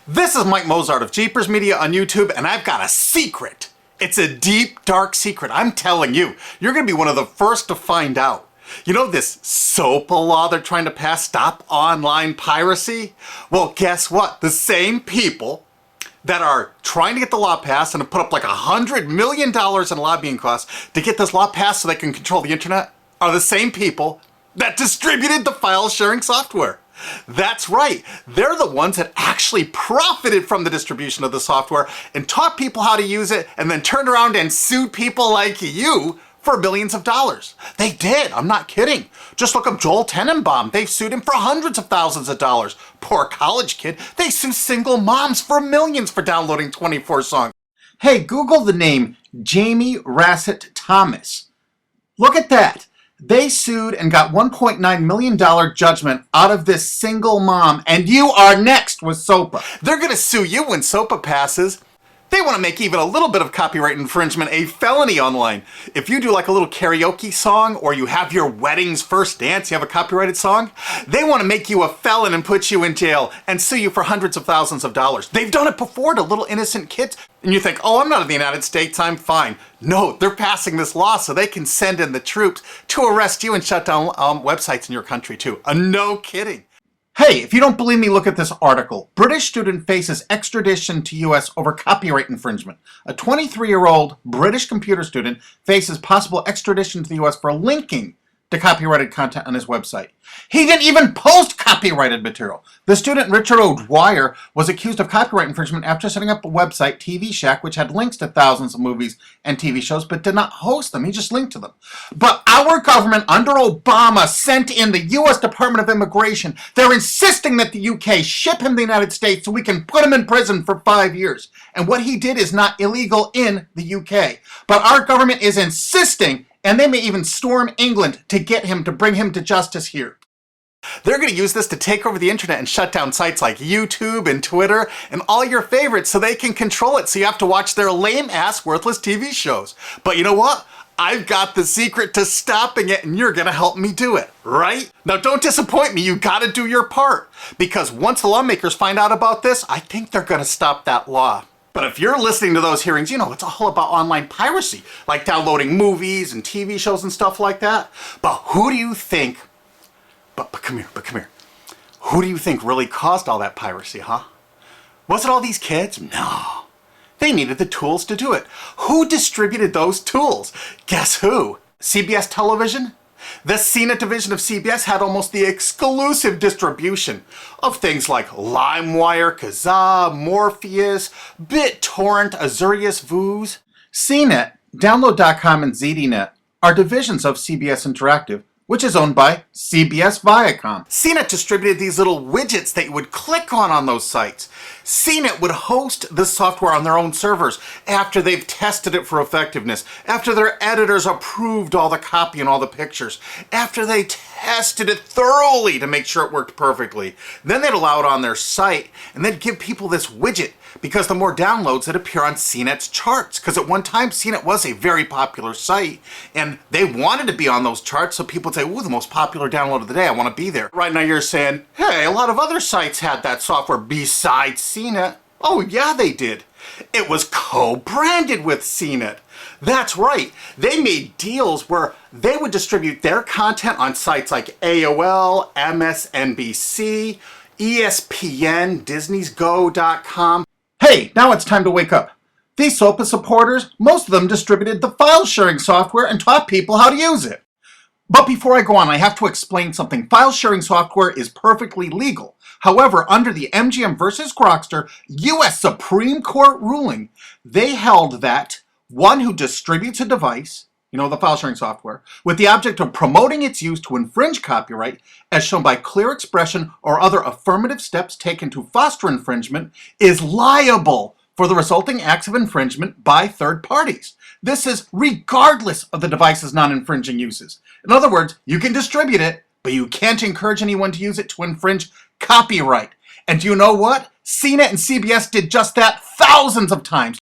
This is Mike Mozart of Jeepers Media on YouTube, and I've got a secret. It's a deep, dark secret. I'm telling you, you're going to be one of the first to find out. You know this Sopa law they're trying to pass, stop online piracy? Well, guess what? The same people that are trying to get the law passed and have put up like $100 million in lobbying costs to get this law passed so they can control the internet are the same people that distributed the file sharing software. That's right. They're the ones that actually profited from the distribution of the software and taught people how to use it and then turned around and sued people like you for millions of dollars. They did. I'm not kidding. Just look up Joel Tenenbaum. They've sued him for hundreds of thousands of dollars. Poor college kid. They sue single moms for millions for downloading 24 songs. Hey, Google the name Jamie Rassett Thomas. Look at that. They sued and got $1.9 million judgment out of this single mom, and you are next with Sopa. They're going to sue you when Sopa passes. They want to make even a little bit of copyright infringement a felony online. If you do like a little karaoke song or you have your wedding's first dance, you have a copyrighted song, they want to make you a felon and put you in jail and sue you for hundreds of thousands of dollars. They've done it before to little innocent kids. And you think, oh, I'm not in the United States, I'm fine. No, they're passing this law so they can send in the troops to arrest you and shut down websites in your country too. No kidding. Hey, if you don't believe me, look at this article. British student faces extradition to US over copyright infringement. A 23-year-old British computer student faces possible extradition to the US for linking to copyrighted content on his website. He didn't even post copyrighted material. The student, Richard O'Dwyer, was accused of copyright infringement after setting up a website, TV Shack, which had links to thousands of movies and TV shows, but did not host them. He just linked to them. But our government under Obama sent in the U.S. Department of Immigration. They're insisting that the UK ship him to the United States so we can put him in prison for 5 years. And what he did is not illegal in the UK. But our government is insisting, and they may even storm England to get him, to bring him to justice here. They're going to use this to take over the internet and shut down sites like YouTube and Twitter and all your favorites so they can control it, so you have to watch their lame-ass, worthless TV shows. But you know what? I've got the secret to stopping it, and you're going to help me do it, right? Now, don't disappoint me. You got to do your part. Because once the lawmakers find out about this, I think they're going to stop that law. But if you're listening to those hearings, you know, it's all about online piracy, like downloading movies and TV shows and stuff like that. But who do you think, but come here. Who do you think really caused all that piracy, huh? Was it all these kids? No. They needed the tools to do it. Who distributed those tools? Guess who? CBS Television? The CNET division of CBS had almost the exclusive distribution of things like LimeWire, Kazaa, Morpheus, BitTorrent, Azurius, Vooz. CNET, Download.com, and ZDNet are divisions of CBS Interactive, which is owned by CBS Viacom. CNET distributed these little widgets that you would click on those sites. CNET would host the software on their own servers after they've tested it for effectiveness, after their editors approved all the copy and all the pictures, after they tested it thoroughly to make sure it worked perfectly. Then they'd allow it on their site, and they'd give people this widget, because the more downloads that appear on CNET's charts. Because at one time, CNET was a very popular site, and they wanted to be on those charts, so people would say, ooh, the most popular download of the day, I want to be there. Right now you're saying, hey, a lot of other sites had that software besides CNET. Oh, yeah, they did. It was co-branded with CNET. That's right. They made deals where they would distribute their content on sites like AOL, MSNBC, ESPN, Disney'sGo.com. Hey, now it's time to wake up. These Sopa supporters, most of them distributed the file sharing software and taught people how to use it. But before I go on, I have to explain something. File sharing software is perfectly legal. However, under the MGM versus Grokster U.S. Supreme Court ruling, they held that one who distributes a device, you know, the file sharing software, with the object of promoting its use to infringe copyright, as shown by clear expression or other affirmative steps taken to foster infringement, is liable for the resulting acts of infringement by third parties. This is regardless of the device's non-infringing uses. In other words, you can distribute it, but you can't encourage anyone to use it to infringe copyright. And do you know what? CNET and CBS did just that thousands of times.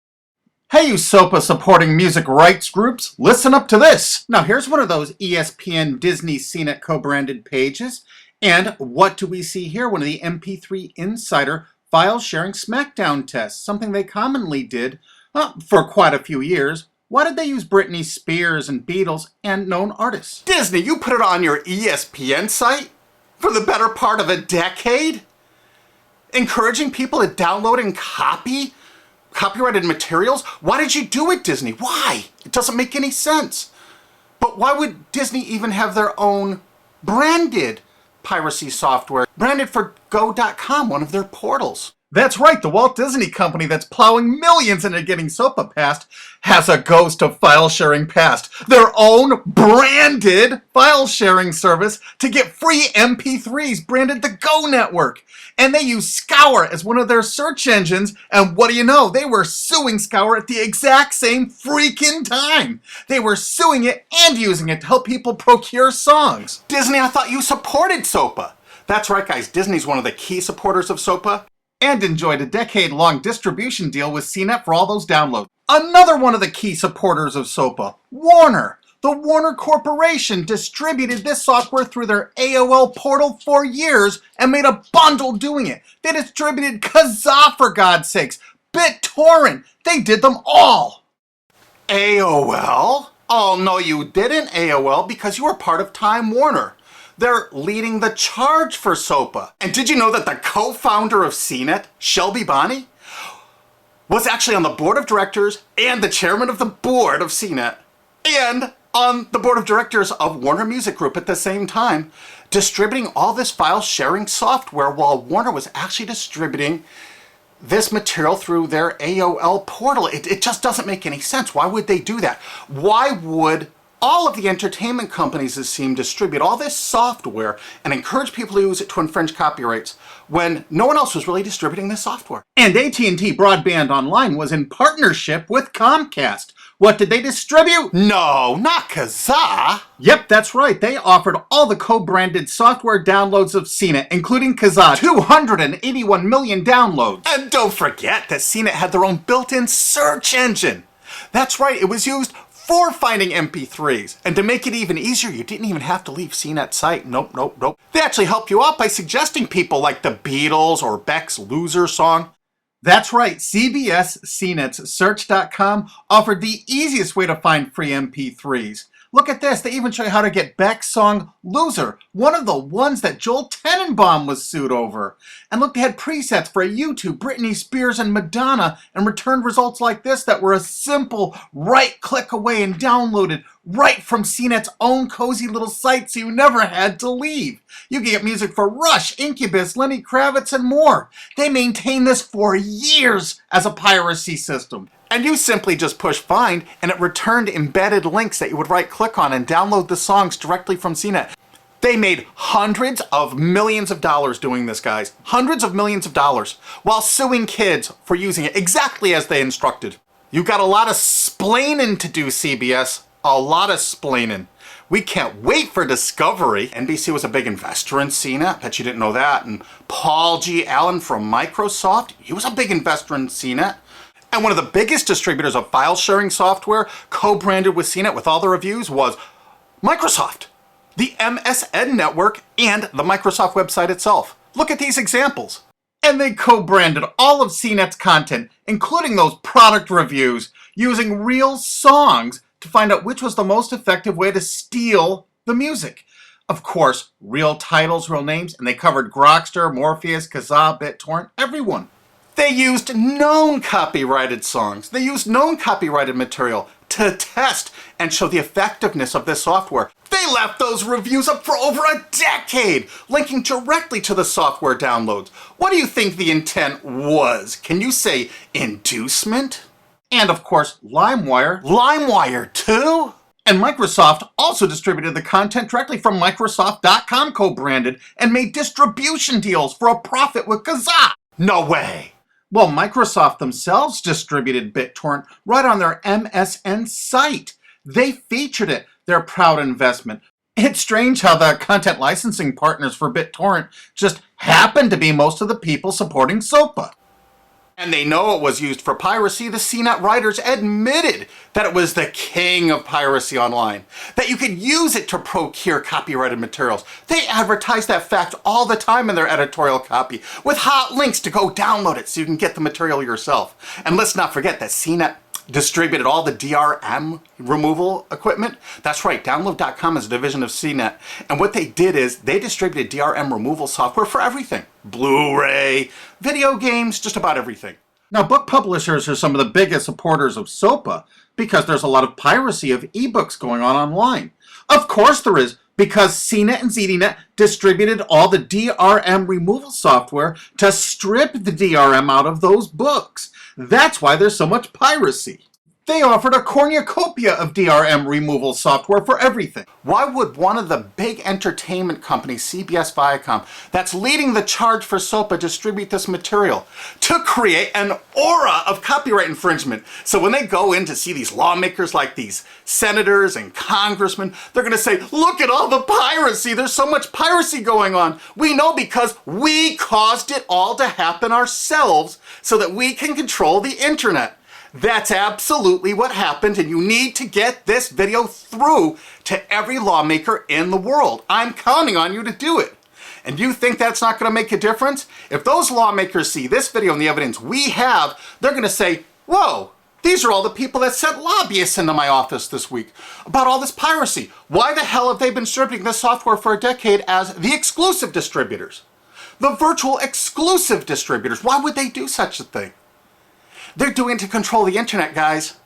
Hey, you Sopa supporting music rights groups, listen up to this. Now here's one of those ESPN Disney CNET co-branded pages. And what do we see here? One of the MP3 Insider file sharing smackdown tests, something they commonly did for quite a few years. Why did they use Britney Spears and Beatles and known artists? Disney, you put it on your ESPN site for the better part of a decade? Encouraging people to download and copy copyrighted materials? Why did you do it, Disney? Why? It doesn't make any sense. But why would Disney even have their own branded piracy software, branded for Go.com, one of their portals? That's right, the Walt Disney Company that's plowing millions into getting Sopa passed has a ghost of file sharing past. Their own branded file sharing service to get free MP3s branded the Go Network. And they use Scour as one of their search engines, and what do you know? They were suing Scour at the exact same freaking time. They were suing it and using it to help people procure songs. Disney, I thought you supported Sopa. That's right, guys, Disney's one of the key supporters of Sopa. And enjoyed a decade-long distribution deal with CNET for all those downloads. Another one of the key supporters of Sopa, Warner. The Warner Corporation distributed this software through their AOL portal for years and made a bundle doing it. They distributed Kazaa, for God's sakes, BitTorrent. They did them all. AOL? Oh, no, you didn't, AOL, because you were part of Time Warner. They're leading the charge for Sopa. And did you know that the co-founder of CNET, Shelby Bonney, was actually on the board of directors and the chairman of the board of CNET and on the board of directors of Warner Music Group at the same time, distributing all this file sharing software while Warner was actually distributing this material through their AOL portal. It just doesn't make any sense. Why would they do that? Why would all of the entertainment companies, it seemed, distribute all this software and encourage people to use it to infringe copyrights when no one else was really distributing this software? And AT&T Broadband Online was in partnership with Comcast. What did they distribute? No, not Kazaa. Yep, that's right. They offered all the co-branded software downloads of CNET, including Kazaa, 281 million downloads. And don't forget that CNET had their own built-in search engine. That's right, it was used for finding MP3s. And to make it even easier, you didn't even have to leave CNET's site. Nope. They actually helped you out by suggesting people like the Beatles or Beck's Loser song. That's right, CBS CNET's Search.com offered the easiest way to find free MP3s. Look at this, they even show you how to get Beck's song Loser, one of the ones that Joel Tenenbaum was sued over. And look, they had presets for YouTube, Britney Spears, and Madonna, and returned results like this that were a simple right click away and downloaded right from CNET's own cozy little site, so you never had to leave. You can get music for Rush, Incubus, Lenny Kravitz, and more. They maintained this for years as a piracy system. And you simply just push find, and it returned embedded links that you would right click on and download the songs directly from CNET. They made hundreds of millions of dollars doing this, guys. Hundreds of millions of dollars, while suing kids for using it exactly as they instructed. You got a lot of splaining to do, CBS. A lot of splaining. We can't wait for Discovery. NBC was a big investor in CNET. Bet you didn't know that. And Paul G. Allen from Microsoft, he was a big investor in CNET. And one of the biggest distributors of file sharing software co-branded with CNET with all the reviews was Microsoft, the MSN network, and the Microsoft website itself. Look at these examples. And they co-branded all of CNET's content, including those product reviews, using real songs to find out which was the most effective way to steal the music. Of course, real titles, real names, and they covered Grokster, Morpheus, Kazaa, BitTorrent, everyone. They used known copyrighted songs. They used known copyrighted material to test and show the effectiveness of this software. They left those reviews up for over a decade, linking directly to the software downloads. What do you think the intent was? Can you say inducement? And of course, LimeWire. LimeWire too? And Microsoft also distributed the content directly from Microsoft.com co-branded and made distribution deals for a profit with Kazaa. No way. Well, Microsoft themselves distributed BitTorrent right on their MSN site. They featured it, their proud investment. It's strange how the content licensing partners for BitTorrent just happen to be most of the people supporting Sopa. And they know it was used for piracy. The CNET writers admitted that it was the king of piracy online, that you could use it to procure copyrighted materials. They advertise that fact all the time in their editorial copy with hot links to go download it so you can get the material yourself. And let's not forget that CNET distributed all the DRM removal equipment. That's right, Download.com is a division of CNET. And what they did is they distributed DRM removal software for everything. Blu-ray, video games, just about everything. Now, book publishers are some of the biggest supporters of Sopa because there's a lot of piracy of ebooks going on online. Of course there is, because CNET and ZDNet distributed all the DRM removal software to strip the DRM out of those books. That's why there's so much piracy. They offered a cornucopia of DRM removal software for everything. Why would one of the big entertainment companies, CBS Viacom, that's leading the charge for Sopa, distribute this material? To create an aura of copyright infringement. So when they go in to see these lawmakers like these senators and congressmen, they're going to say, look at all the piracy. There's so much piracy going on. We know because we caused it all to happen ourselves so that we can control the internet. That's absolutely what happened, and you need to get this video through to every lawmaker in the world. I'm counting on you to do it. And you think that's not going to make a difference? If those lawmakers see this video and the evidence we have, they're going to say, whoa, these are all the people that sent lobbyists into my office this week about all this piracy. Why the hell have they been distributing this software for a decade as the exclusive distributors? The virtual exclusive distributors. Why would they do such a thing? They're doing it to control the internet, guys.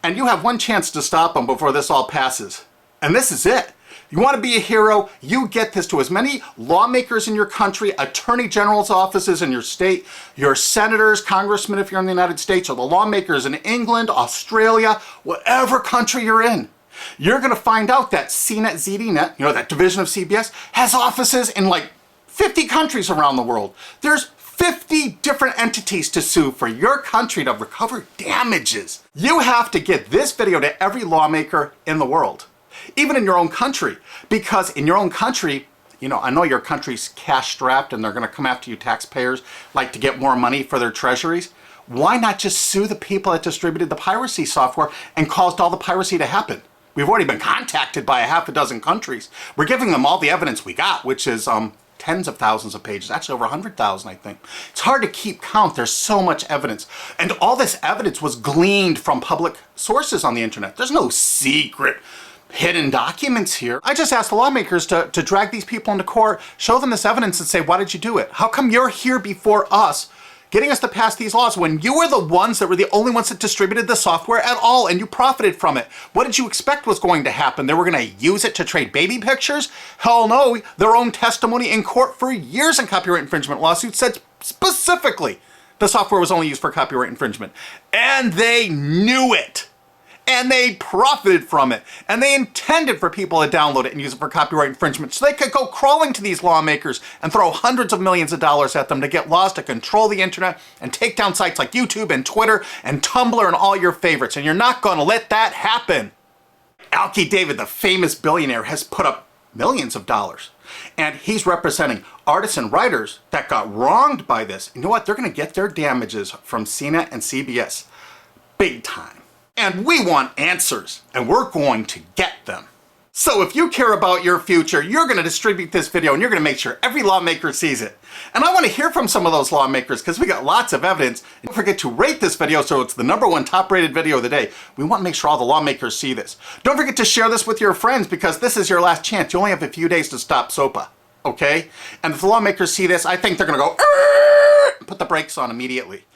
And you have one chance to stop them before this all passes. And this is it. You want to be a hero, you get this to as many lawmakers in your country, attorney general's offices in your state, your senators, congressmen if you're in the United States, or the lawmakers in England, Australia, whatever country you're in. You're going to find out that CNET, ZDNet, that division of CBS, has offices in like 50 countries around the world. There's 50 different entities to sue for your country to recover damages. You have to get this video to every lawmaker in the world, even in your own country, because in your own country, I know your country's cash strapped and they're going to come after you taxpayers like to get more money for their treasuries. Why not just sue the people that distributed the piracy software and caused all the piracy to happen? We've already been contacted by a half a dozen countries. We're giving them all the evidence we got, which is tens of thousands of pages, actually over 100,000, I think. It's hard to keep count. There's so much evidence. And all this evidence was gleaned from public sources on the internet. There's no secret hidden documents here. I just asked the lawmakers to drag these people into court, show them this evidence and say, why did you do it? How come you're here before us getting us to pass these laws when you were the ones that were the only ones that distributed the software at all and you profited from it? What did you expect was going to happen? They were going to use it to trade baby pictures? Hell no. Their own testimony in court for years in copyright infringement lawsuits said specifically the software was only used for copyright infringement. And they knew it. And they profited from it. And they intended for people to download it and use it for copyright infringement so they could go crawling to these lawmakers and throw hundreds of millions of dollars at them to get laws to control the internet and take down sites like YouTube and Twitter and Tumblr and all your favorites. And you're not going to let that happen. Alki David, the famous billionaire, has put up millions of dollars. And he's representing artists and writers that got wronged by this. You know what? They're going to get their damages from CNET and CBS. Big time. And we want answers, and we're going to get them. So if you care about your future, you're going to distribute this video and you're going to make sure every lawmaker sees it. And I want to hear from some of those lawmakers because we got lots of evidence. And don't forget to rate this video so it's the #1 top rated video of the day. We want to make sure all the lawmakers see this. Don't forget to share this with your friends because this is your last chance. You only have a few days to stop Sopa, okay? And if the lawmakers see this, I think they're going to go, put the brakes on immediately.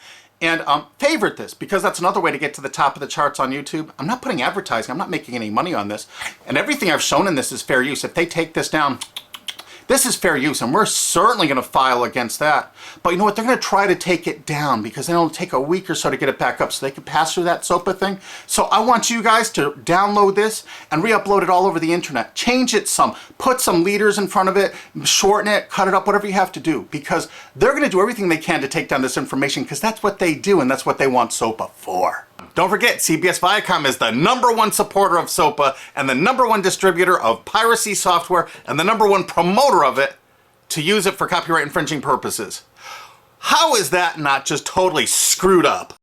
And favorite this, because that's another way to get to the top of the charts on YouTube. I'm not putting advertising. I'm not making any money on this. And everything I've shown in this is fair use. If they take this down, this is fair use, and we're certainly going to file against that. But you know what? They're going to try to take it down because it'll take a week or so to get it back up so they can pass through that Sopa thing. So I want you guys to download this and re-upload it all over the internet. Change it some. Put some leaders in front of it. Shorten it. Cut it up. Whatever you have to do. Because they're going to do everything they can to take down this information because that's what they do and that's what they want Sopa for. Don't forget, CBS Viacom is the #1 supporter of Sopa and the #1 distributor of piracy software and the #1 promoter of it to use it for copyright infringing purposes. How is that not just totally screwed up?